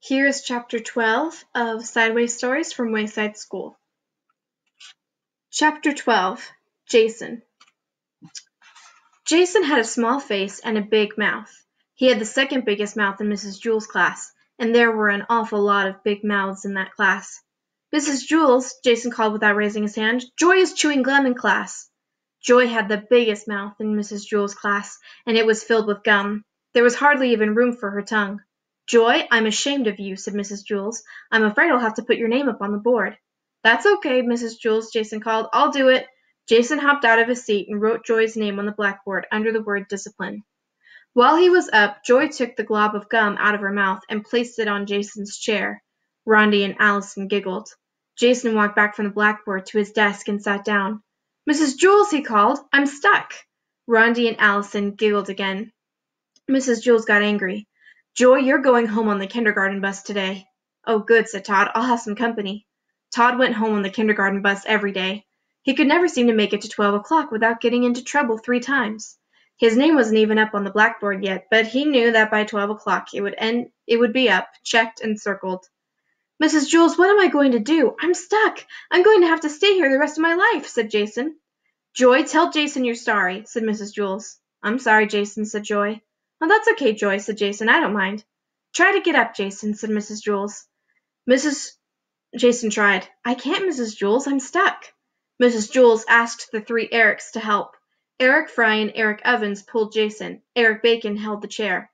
Here is Chapter 12 of Sideways Stories from Wayside School. Chapter 12, Jason. Jason had a small face and a big mouth. He had the second biggest mouth in Mrs. Jewls' class, and there were an awful lot of big mouths in that class. "Mrs. Jewls," Jason called without raising his hand, "Joy is chewing gum in class." Joy had the biggest mouth in Mrs. Jewls' class, and it was filled with gum. There was hardly even room for her tongue. "Joy, I'm ashamed of you," said Mrs. Jewls. "I'm afraid I'll have to put your name up on the board." "That's okay, Mrs. Jewls," Jason called. "I'll do it." Jason hopped out of his seat and wrote Joy's name on the blackboard under the word discipline. While he was up, Joy took the glob of gum out of her mouth and placed it on Jason's chair. Rondi and Allison giggled. Jason walked back from the blackboard to his desk and sat down. "Mrs. Jewls," he called, "I'm stuck." Rondi and Allison giggled again. Mrs. Jewls got angry. "Joy, you're going home on the kindergarten bus today." "Oh, good," said Todd. "I'll have some company." Todd went home on the kindergarten bus every day. He could never seem to make it to 12 o'clock without getting into trouble 3 times. His name wasn't even up on the blackboard yet, but he knew that by 12 o'clock it would be up, checked, and circled. "Mrs. Jewls, what am I going to do? I'm stuck. I'm going to have to stay here the rest of my life," said Jason. "Joy, tell Jason you're sorry," said Mrs. Jewls. "I'm sorry, Jason," said Joy. "Oh, that's okay, Joy," said Jason. "I don't mind." "Try to get up, Jason," said Mrs. Jewls. Jason tried. "I can't, Mrs. Jewls. I'm stuck." Mrs. Jewls asked the 3 Erics to help. Eric Fry and Eric Ovens pulled Jason. Eric Bacon held the chair.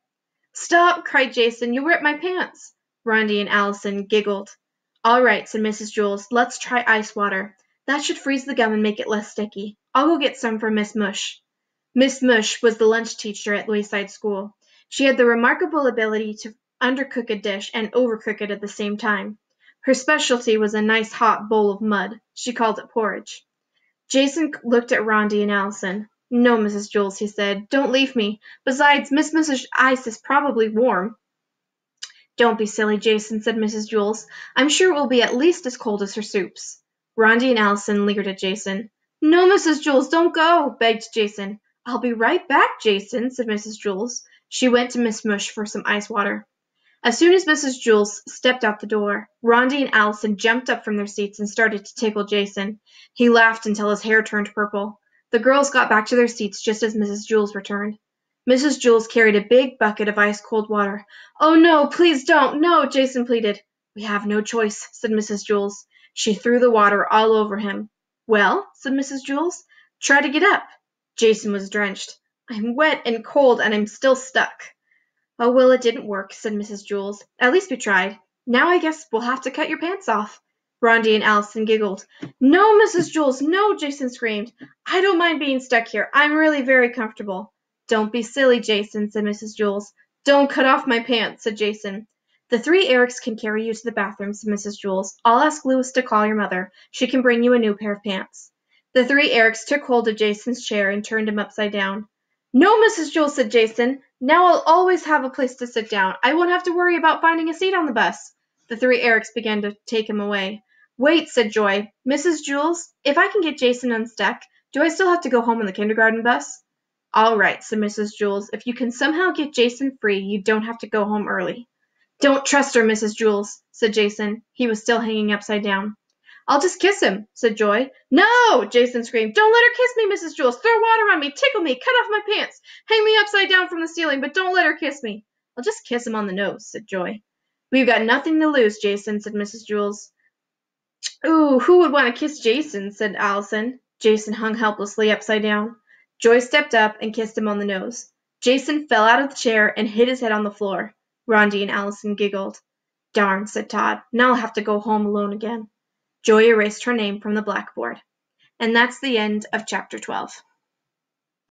"Stop!" cried Jason. "You'll rip my pants." Rondi and Allison giggled. "All right," said Mrs. Jewls. "Let's try ice water. That should freeze the gum and make it less sticky. I'll go get some for Miss Mush." Miss Mush was the lunch teacher at Wayside School. She had the remarkable ability to undercook a dish and overcook it at the same time. Her specialty was a nice hot bowl of mud. She called it porridge. Jason looked at Rondi and Allison. "No, Mrs. Jewls," he said. "Don't leave me. Besides, Miss Mush's ice is probably warm." "Don't be silly, Jason," said Mrs. Jewls. "I'm sure it will be at least as cold as her soups." Rondi and Allison leered at Jason. "No, Mrs. Jewls, don't go," begged Jason. "I'll be right back, Jason," said Mrs. Jewls. She went to Miss Mush for some ice water. As soon as Mrs. Jewls stepped out the door, Rondi and Allison jumped up from their seats and started to tickle Jason. He laughed until his hair turned purple. The girls got back to their seats just as Mrs. Jewls returned. Mrs. Jewls carried a big bucket of ice-cold water. "Oh, no, please don't, no," Jason pleaded. "We have no choice," said Mrs. Jewls. She threw the water all over him. "Well," said Mrs. Jewls, "try to get up." Jason was drenched. "I'm wet and cold, and I'm still stuck." "Oh, well, it didn't work," said Mrs. Jewls. "At least we tried. Now I guess we'll have to cut your pants off." Rondi and Allison giggled. "No, Mrs. Jewls, no," Jason screamed. "I don't mind being stuck here. I'm really very comfortable." "Don't be silly, Jason," said Mrs. Jewls. "Don't cut off my pants," said Jason. "The 3 Erics can carry you to the bathroom," said Mrs. Jewls. "I'll ask Louis to call your mother. She can bring you a new pair of pants." The 3 Erics took hold of Jason's chair and turned him upside down. "No, Mrs. Jewls," said Jason. "Now I'll always have a place to sit down. I won't have to worry about finding a seat on the bus." The 3 Erics began to take him away. "Wait," said Joy. "Mrs. Jewls, if I can get Jason unstuck, do I still have to go home on the kindergarten bus?" "All right," said Mrs. Jewls. "If you can somehow get Jason free, you don't have to go home early." "Don't trust her, Mrs. Jewls," said Jason. He was still hanging upside down. "I'll just kiss him," said Joy. "No!" Jason screamed. "Don't let her kiss me, Mrs. Jewls. Throw water on me, tickle me, cut off my pants, hang me upside down from the ceiling, but don't let her kiss me." "I'll just kiss him on the nose," said Joy. "We've got nothing to lose, Jason," said Mrs. Jewls. "Ooh, who would want to kiss Jason?" said Allison. Jason hung helplessly upside down. Joy stepped up and kissed him on the nose. Jason fell out of the chair and hit his head on the floor. Rondi and Allison giggled. "Darn," said Todd. "Now I'll have to go home alone again." Joy erased her name from the blackboard. And that's the end of Chapter 12.